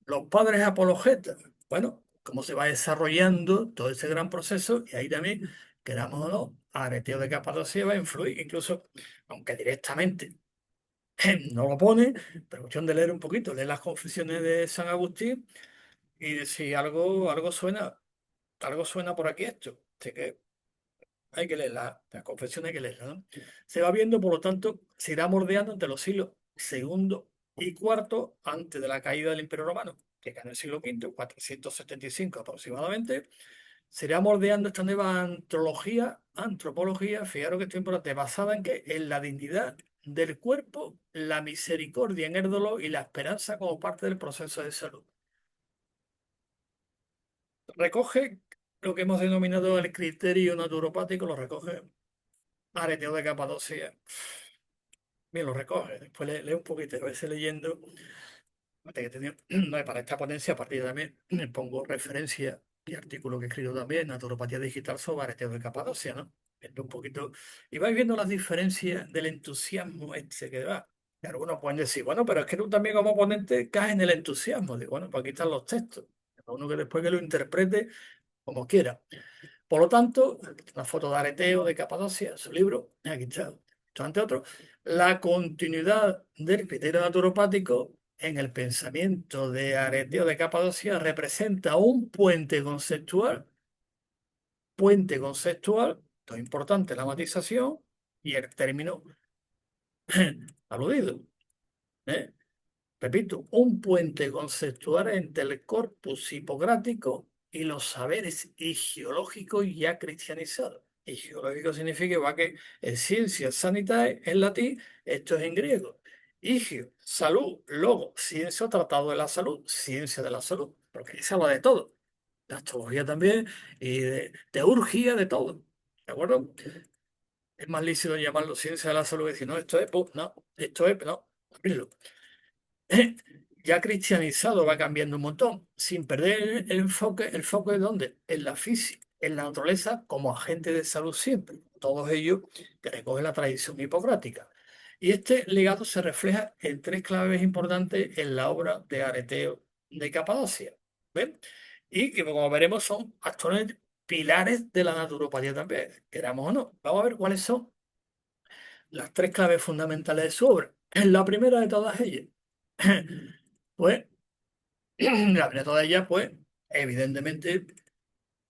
los padres apologetas. Bueno, cómo se va desarrollando todo ese gran proceso, y ahí también, queramos o no, Areteo de Capadocia va a influir, incluso, aunque directamente no lo pone, pero cuestión de leer un poquito, leer las confesiones de San Agustín y decir algo suena por aquí esto. Así que hay que leerla, las confesiones hay que leerlas, ¿no? Se va viendo, por lo tanto, se irá moldeando entre los siglos segundo y cuarto antes de la caída del Imperio Romano, que en el siglo V, 475 aproximadamente. Se irá moldeando esta nueva antropología, fijaros que esto es importante, basada en que en la dignidad del cuerpo, la misericordia en el dolor y la esperanza como parte del proceso de salud. Recoge lo que hemos denominado el criterio naturopático, lo recoge Areteo de Capadocia. Bien, lo recoge. Después lee un poquito, a veces leyendo. Fíjate que no, para esta ponencia, a partir de también, me pongo referencia y artículo que he escrito también, Naturopatía Digital sobre Areteo de Capadocia, ¿no? Viendo un poquito, y vais viendo las diferencias del entusiasmo este que va. Y algunos pueden decir, bueno, pero es que tú también como ponente caes en el entusiasmo. Digo, bueno, pues aquí están los textos. Cada uno que después que lo interprete como quiera. Por lo tanto, una foto de Areteo de Capadocia, su libro, aquí está, esto ante otro, la continuidad del criterio naturopático en el pensamiento de Areteo de Capadocia representa un puente conceptual, esto es importante, la matización y el término aludido. ¿Eh? Repito, un puente conceptual entre el corpus hipocrático y los saberes geológicos ya cristianizados. Y geológico significa igual que en ciencias sanitae en latín, esto es en griego. Higio, salud, logo, ciencia, tratado de la salud, ciencia de la salud, porque ahí se habla de todo. De astrología también, y de teurgia, de todo. ¿De acuerdo? Es más lícito llamarlo ciencia de la salud y decir, no, esto es, pues, no, esto es, no, abrirlo. Ya cristianizado, va cambiando un montón, sin perder el foco de dónde, en la física, en la naturaleza como agente de salud siempre, todos ellos que recogen la tradición hipocrática. Y este legado se refleja en tres claves importantes en la obra de Areteo de Capadocia. ¿Ven? Y que como veremos son actores pilares de la naturopatía también, queramos o no. Vamos a ver cuáles son las tres claves fundamentales de su obra. La primera de todas ellas, pues, la primera de todas ellas, pues, evidentemente,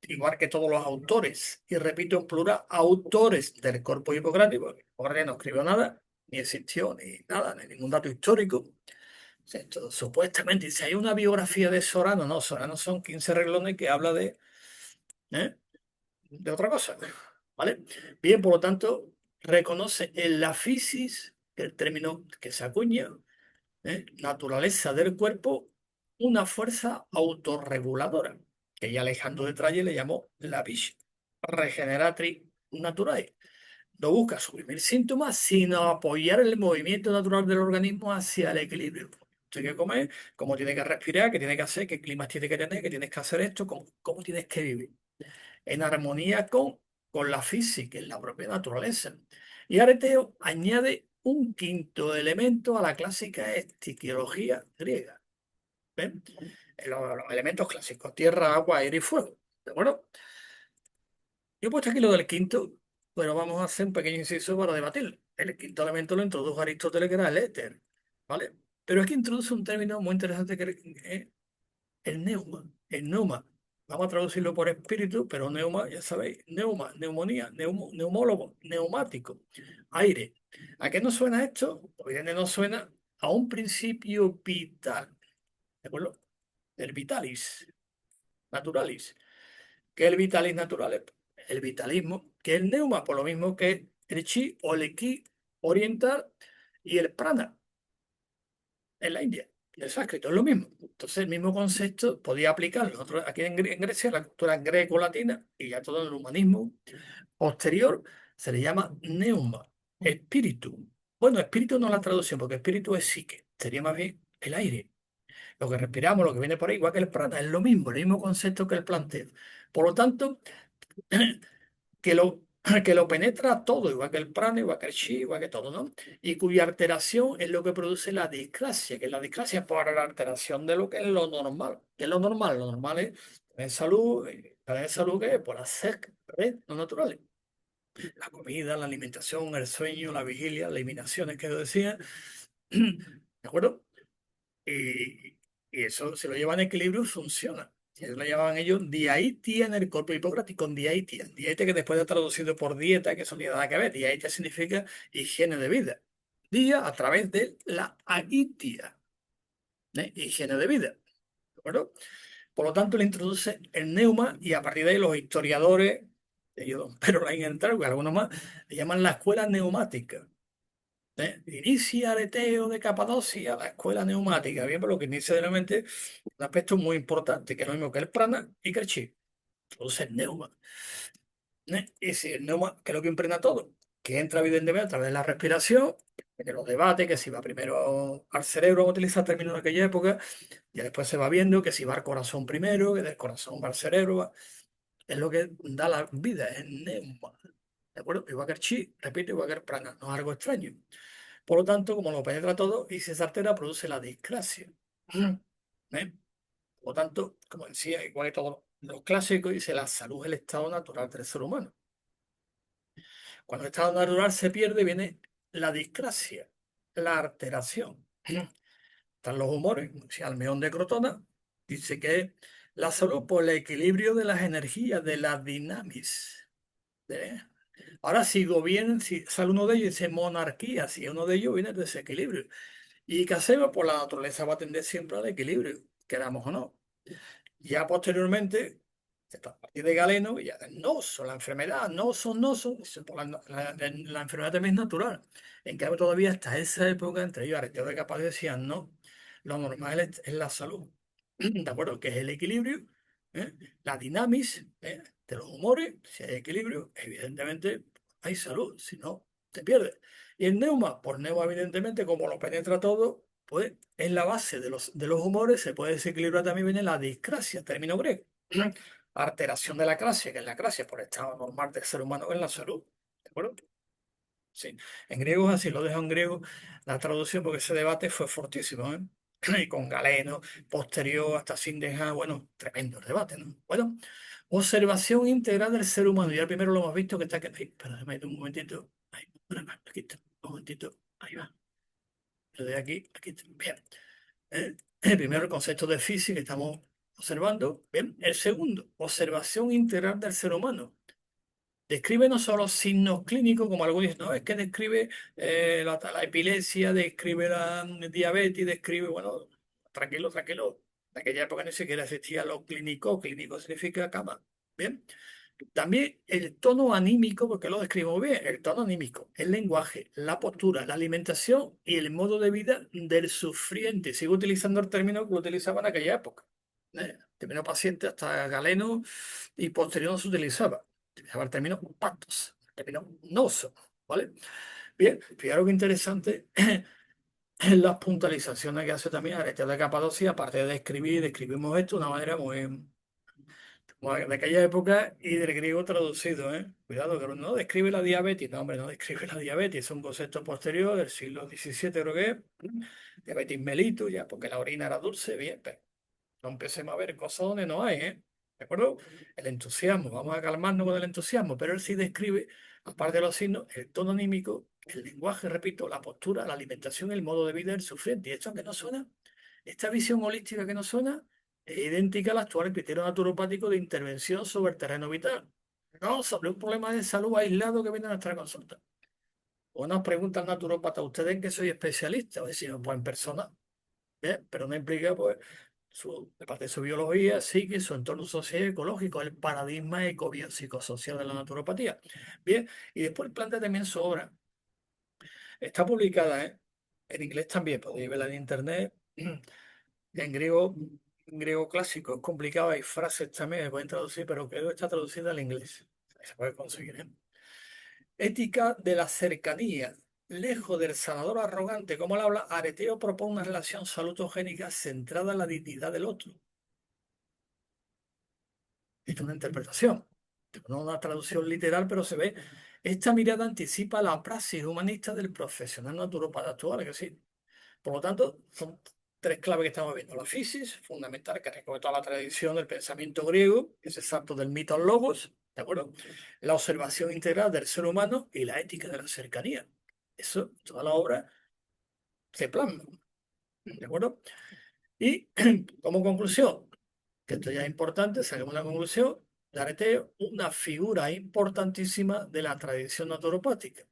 igual que todos los autores, y repito en plural, autores del corpus hipocrático, porque Hipócrates no escribió nada, ni existió, ni nada, ni ningún dato histórico. O sea, supuestamente, si hay una biografía de Sorano, no, Sorano son 15 renglones que habla ¿eh? de otra cosa, ¿vale? Bien, por lo tanto, reconoce en la fisis, que el término que se acuña, naturaleza del cuerpo, una fuerza autorreguladora, que ya Alejandro de Tralle le llamó la vis regeneratrix naturae. No busca suprimir síntomas, sino apoyar el movimiento natural del organismo hacia el equilibrio. tiene que comer, cómo tiene que respirar, qué tiene que hacer, qué climas tiene que tener, qué tienes que hacer esto, cómo tienes que vivir. En armonía con la física, en la propia naturaleza. Y Areteo añade un quinto elemento a la clásica estiquiología griega. ¿Ven? Los elementos clásicos, tierra, agua, aire y fuego. ¿De acuerdo? Yo he puesto aquí lo del quinto, pero vamos a hacer un pequeño inciso para debatir. El quinto elemento lo introdujo Aristóteles, que era el éter, ¿vale? Pero aquí introduce un término muy interesante que es el neuma. El neuma. Vamos a traducirlo por espíritu, pero neuma, ya sabéis, neuma, neumonía, neumólogo, neumático, aire. ¿A qué nos suena esto? Obviamente nos suena a un principio vital, ¿de acuerdo? El vitalis, naturalis. ¿Qué es el vitalis naturalis? El vitalismo, que es el neuma, por lo mismo que el chi o el ki oriental y el prana en la India. El sánscrito es lo mismo. Entonces, el mismo concepto podía aplicar nosotros aquí en Grecia, la cultura greco-latina y ya todo el humanismo posterior se le llama neuma, espíritu. Bueno, espíritu no es la traducción, porque espíritu es psique, sería más bien el aire. Lo que respiramos, lo que viene por ahí, igual que el prana, es lo mismo, el mismo concepto que el planteo. Por lo tanto, que lo, que lo penetra todo, igual que el prana, igual que el chi, igual que todo, ¿no? Y cuya alteración es lo que produce la discrasia, que la discrasia es por la alteración de lo que es lo normal. ¿Qué es lo normal? Lo normal es tener salud, tener salud que es por hacer no naturales. La comida, la alimentación, el sueño, la vigilia, las eliminaciones que yo decía. ¿De acuerdo? Y, y eso, si lo llevan en equilibrio, funciona. Eso lo llamaban ellos diaitia en el corpus hipocrático, con diaitia. Diaitia que después de traducido por dieta, que eso no tiene nada que ver. Diaitia significa higiene de vida. Día a través de la aitia, higiene de vida. ¿De acuerdo? Por lo tanto, le introduce el neuma y a partir de ahí los historiadores, ellos, pero la entrado y algunos más, le llaman la escuela neumática. Inicia Aleteo de Capadocia, la escuela neumática, bien, pero lo que inicia realmente un aspecto muy importante, que es lo mismo que el prana y que el chi. Entonces, el neuma. Y si el neuma, que es lo que impregna todo, que entra evidentemente a través de la respiración, de los debates, que si va primero al cerebro, vamos a utilizar términos de aquella época, y después se va viendo que si va al corazón primero, que del corazón va al cerebro, es lo que da la vida, es el neuma. ¿De acuerdo? Igual que el chi, repito, igual que el prana, no es algo extraño. Por lo tanto, como lo penetra todo y si se altera, produce la discrasia. ¿Eh? Por lo tanto, como decía, igual que todos los clásicos, dice la salud es el estado natural del ser humano. Cuando el estado natural se pierde, viene la discrasia, la alteración. Están los humores, si Almeón de Crotona dice que la salud por el equilibrio de las energías, de la dinamis. ¿Eh? Ahora, si gobierna, si sale uno de ellos, dice monarquía, si uno de ellos viene de desequilibrio. Y que hacemos, por la naturaleza va a tender siempre al equilibrio, queramos o no. Ya posteriormente, a partir de Galeno, ya no son la enfermedad, no son, la enfermedad también es natural. En cambio, todavía hasta esa época, entre ellos, Areteo de Capaz decían, no, lo normal es la salud, ¿de acuerdo? Que es el equilibrio, ¿eh? La dinamis, de los humores, si hay equilibrio, evidentemente hay salud, si no, te pierdes. Y el neuma, por neuma, evidentemente, como lo penetra todo, pues en la base de los humores se puede desequilibrar también viene la discrasia, término griego. Alteración de la crasia, que es la crasia por el estado normal del ser humano en la salud. ¿De acuerdo? Sí. En griego es así, lo dejo en griego la traducción porque ese debate fue fortísimo, ¿eh? Y con Galeno, posterior hasta sin dejar, bueno, tremendo debate, ¿no? Bueno, observación integral del ser humano. Ya primero lo hemos visto que está aquí. Ay, espera, déjame ir un momentito. Ay, espera, aquí está, un momentito. Ahí va. Lo de aquí, aquí está. Bien. El primero, el concepto de física que estamos observando. Bien. El segundo, observación integral del ser humano. Describe no solo signos clínicos, como algunos dicen, no, es que describe la epilepsia, describe la diabetes, describe, bueno, tranquilo, tranquilo. En aquella época ni siquiera existía lo clínico, clínico significa cama. Bien. También el tono anímico, porque lo describo bien, el tono anímico, el lenguaje, la postura, la alimentación y el modo de vida del sufriente. Sigo utilizando el término que lo utilizaba en aquella época. Término paciente hasta Galeno y posterior no se utilizaba. Utilizaba el término patos, el término noso, ¿vale? Bien, fijaros qué interesante las puntualizaciones que hace también Areteo de Capadocia, aparte de describir, describimos esto de una manera muy, bueno, de aquella época y del griego traducido, ¿eh? Cuidado, que no describe la diabetes, no, hombre, no describe la diabetes, es un concepto posterior del siglo XVII, creo que es, diabetes mellitus, ya, porque la orina era dulce, bien, pero no empecemos a ver cosas donde no hay, ¿eh? ¿De acuerdo? El entusiasmo, vamos a calmarnos con el entusiasmo, pero él sí describe, aparte de los signos, el tono anímico, el lenguaje, repito, la postura, la alimentación, el modo de vida del sufriente. Y esto que no suena, esta visión holística que no suena, es idéntica al actual criterio naturopático de intervención sobre el terreno vital. No sobre un problema de salud aislado que viene a nuestra consulta. O nos pregunta el naturópata, ¿ustedes en qué soy especialista? O decimos, pues en persona. Bien, pero no implica, pues, de parte de su biología, psique, su entorno social y ecológico, el paradigma ecobiopsicosocial de la naturopatía. Bien, y después plantea también su obra. Está publicada, ¿eh? En inglés también, podéis verla en internet. En griego clásico es complicado, hay frases también que pueden traducir, pero creo que está traducida al inglés. Se puede conseguir, ¿eh? Ética de la cercanía. Lejos del sanador arrogante, como él habla, Areteo propone una relación salutogénica centrada en la dignidad del otro. Es una interpretación, no una traducción literal, pero se ve. Esta mirada anticipa la praxis humanista del profesional naturopata actual, que sí. Por lo tanto, son tres claves que estamos viendo. La fisis, fundamental, que recoge toda la tradición del pensamiento griego, ese salto del mito al logos, ¿de acuerdo? La observación integral del ser humano y la ética de la cercanía. Eso, toda la obra se plasma, ¿de acuerdo? Y como conclusión, que esto ya es importante, saquemos la conclusión, Areteo, una figura importantísima de la tradición naturopática.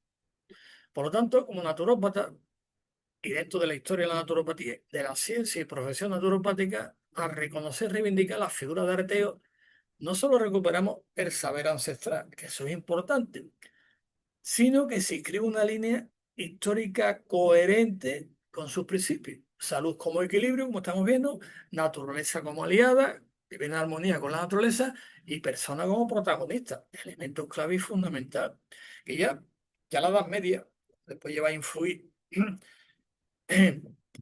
Por lo tanto, como naturópata, y dentro de la historia de la naturopatía, de la ciencia y profesión naturopática, al reconocer y reivindicar la figura de Areteo, no solo recuperamos el saber ancestral, que eso es importante, sino que se inscribe una línea histórica coherente con sus principios. Salud como equilibrio, como estamos viendo, naturaleza como aliada, que viene en armonía con la naturaleza, y persona como protagonista, elemento clave y fundamental, que ya la Edad Media después lleva a influir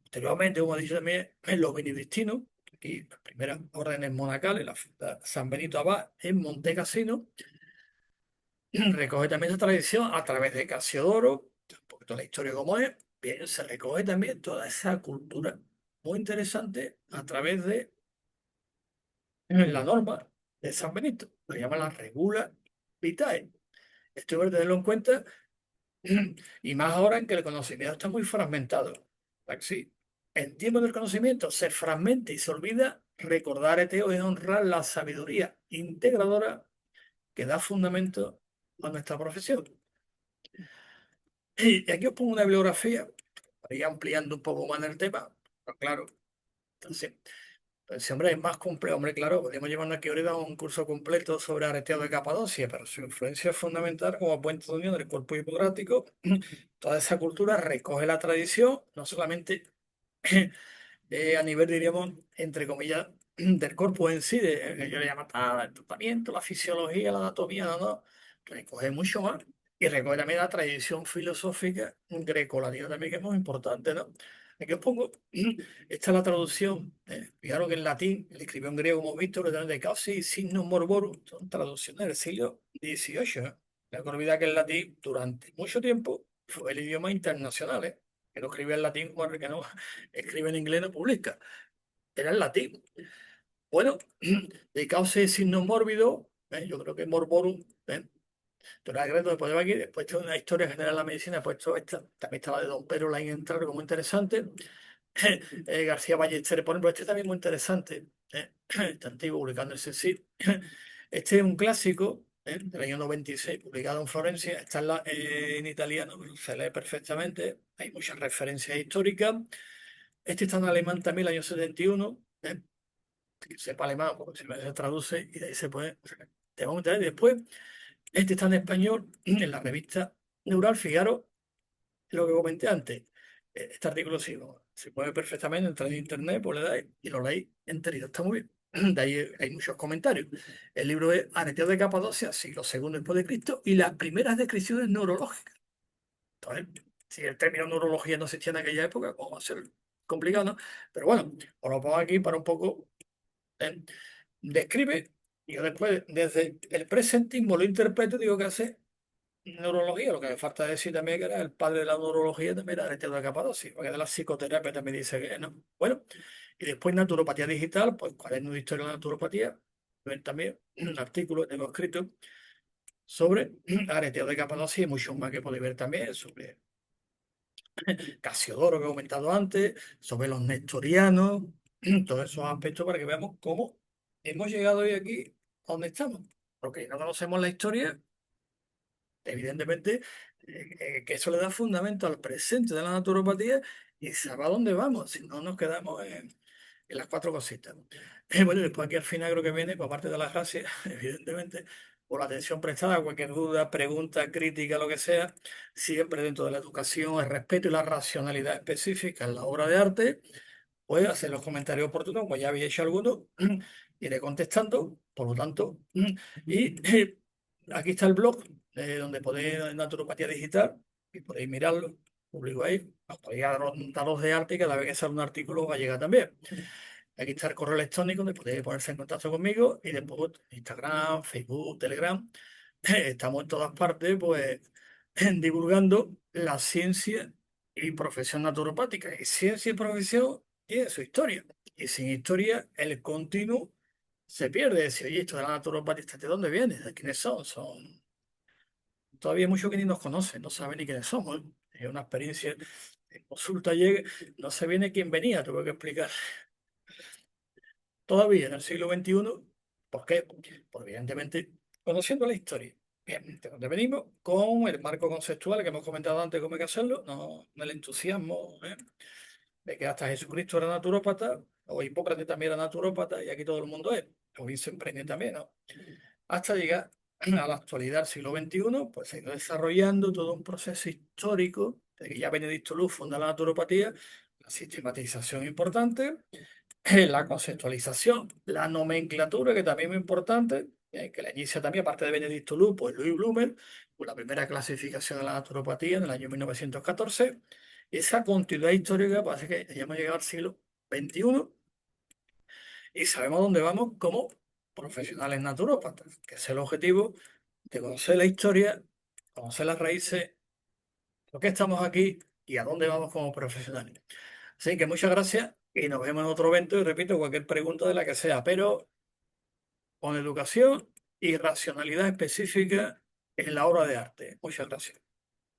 posteriormente, como he dicho también, en los benedictinos, aquí las primeras órdenes monacales, la San Benito Abad en Montecassino, recoge también esa tradición a través de Casiodoro, un poquito la historia como es, bien, se recoge también toda esa cultura muy interesante a través de la norma de San Benito, lo llaman la regula vitae. Esto hay que tenerlo en cuenta y más ahora en que el conocimiento está muy fragmentado. ¿Verdad que sí? En tiempos del conocimiento se fragmenta y se olvida, recordar Eteo es honrar la sabiduría integradora que da fundamento a nuestra profesión. Y aquí os pongo una bibliografía, para ir ampliando un poco más el tema. Pero claro, entonces, pues, hombre, es más complejo. Hombre, claro, podríamos llevar aquí ahorita un curso completo sobre Areteo de Capadocia, pero su influencia es fundamental como puente de unión del cuerpo hipocrático. Toda esa cultura recoge la tradición, no solamente a nivel, diríamos, entre comillas, del cuerpo en sí, que yo le llamo el tratamiento, la fisiología, la anatomía, no, recoge mucho más. Y recoge también la tradición filosófica grecolatina también, que es muy importante, ¿no? Aquí os pongo, esta es la traducción, fijaros que en latín, el escribió en griego, hemos visto, que de causa y signos morborum, son traducciones del siglo XVIII, ¿eh? No hay que olvidar que el latín, durante mucho tiempo, fue el idioma internacional, ¿eh? Que no escribe en latín, como el que no escribe en inglés, no publica. Era en latín. Bueno, de causa y signo mórbido, yo creo que morborum, pero Greto después de aquí, después de una historia general de la medicina, he puesto esta, también estaba de Don Pedro Laín Entrado, como muy interesante. García Ballester, por ejemplo, este también muy interesante, está antiguo, publicando ese sí. Este es un clásico, del año 96, publicado en Florencia, está en italiano, pero se lee perfectamente, hay muchas referencias históricas. Este está en alemán también, el año 71, que sepa alemán, porque se traduce y de ahí se puede. Te vamos a meter después. Este está en español, en la revista Neural, fijaros lo que comenté antes. Este artículo sí, se puede perfectamente entrar en internet, pues le dais y lo leéis enterito, está muy bien. De ahí hay muchos comentarios. El libro es Areteo de Capadocia, siglo II después de Cristo, y las primeras descripciones neurológicas. Entonces, Si el término neurología no existía en aquella época, ¿cómo va a ser complicado, no? Pero bueno, os lo pongo aquí para un poco. ¿Eh? Describe, y yo después, desde el presentismo lo interpreto, digo que hace neurología. Lo que me falta decir también que era el padre de la neurología, también era Aretino de Capadocia, porque de la psicoterapia también dice que no. Bueno, y después naturopatía digital, pues cuaderno de historia de la naturopatía, ven también un artículo que tengo escrito sobre Aretino de Capadocia y mucho más que podéis ver también sobre Casiodoro que he comentado antes, sobre los nestorianos, todos esos aspectos para que veamos cómo hemos llegado hoy aquí a donde estamos. Porque no conocemos la historia, evidentemente, que eso le da fundamento al presente de la naturopatía y sabe a dónde vamos, si no nos quedamos en las cuatro cositas. Bueno, y después aquí al final creo que viene, por parte de las gracias, evidentemente, por la atención prestada, cualquier duda, pregunta, crítica, lo que sea, siempre dentro de la educación, el respeto y la racionalidad específica en la obra de arte, pues hacer los comentarios oportunos, como ya había hecho algunos, iré contestando, por lo tanto, y aquí está el blog, donde podéis, Naturopatía Digital, y podéis mirarlo, publico ahí, os podéis daros de arte y cada vez que sale un artículo os va a llegar también. Aquí está el correo electrónico donde podéis ponerse en contacto conmigo y después Instagram, Facebook, Telegram. Estamos en todas partes, pues, divulgando la ciencia y profesión naturopática. Y ciencia y profesión tiene su historia. Y sin historia, el continuo se pierde. Si, oye, esto de la naturopatía, ¿de dónde viene? ¿De quiénes son? Todavía hay muchos que ni nos conocen, no saben ni quiénes somos. Es una experiencia. En consulta llega, no se viene quién venía, tuve que explicar. Todavía en el siglo XXI. ¿Por qué? Pues evidentemente conociendo la historia. Bien, de dónde venimos, con el marco conceptual que hemos comentado antes, cómo hay que hacerlo, no, el entusiasmo, de que hasta Jesucristo era naturópata, o Hipócrates también era naturópata, y aquí todo el mundo es, o bien se emprende también, ¿no? Hasta llegar a la actualidad del siglo XXI, pues se ha ido desarrollando todo un proceso histórico, de que ya Benedicto Luz funda la naturopatía, la sistematización importante, la conceptualización, la nomenclatura, que también es muy importante, que la inicia también, aparte de Benedicto Lupo, Louis Blumer, con la primera clasificación de la naturopatía en el año 1914. Esa continuidad histórica parece que ya hemos llegado al siglo XXI y sabemos dónde vamos como profesionales naturópatas, que es el objetivo de conocer la historia, conocer las raíces, por qué estamos aquí y a dónde vamos como profesionales. Así que muchas gracias y nos vemos en otro evento y repito, cualquier pregunta de la que sea, pero con educación y racionalidad específica en la obra de arte. Muchas gracias.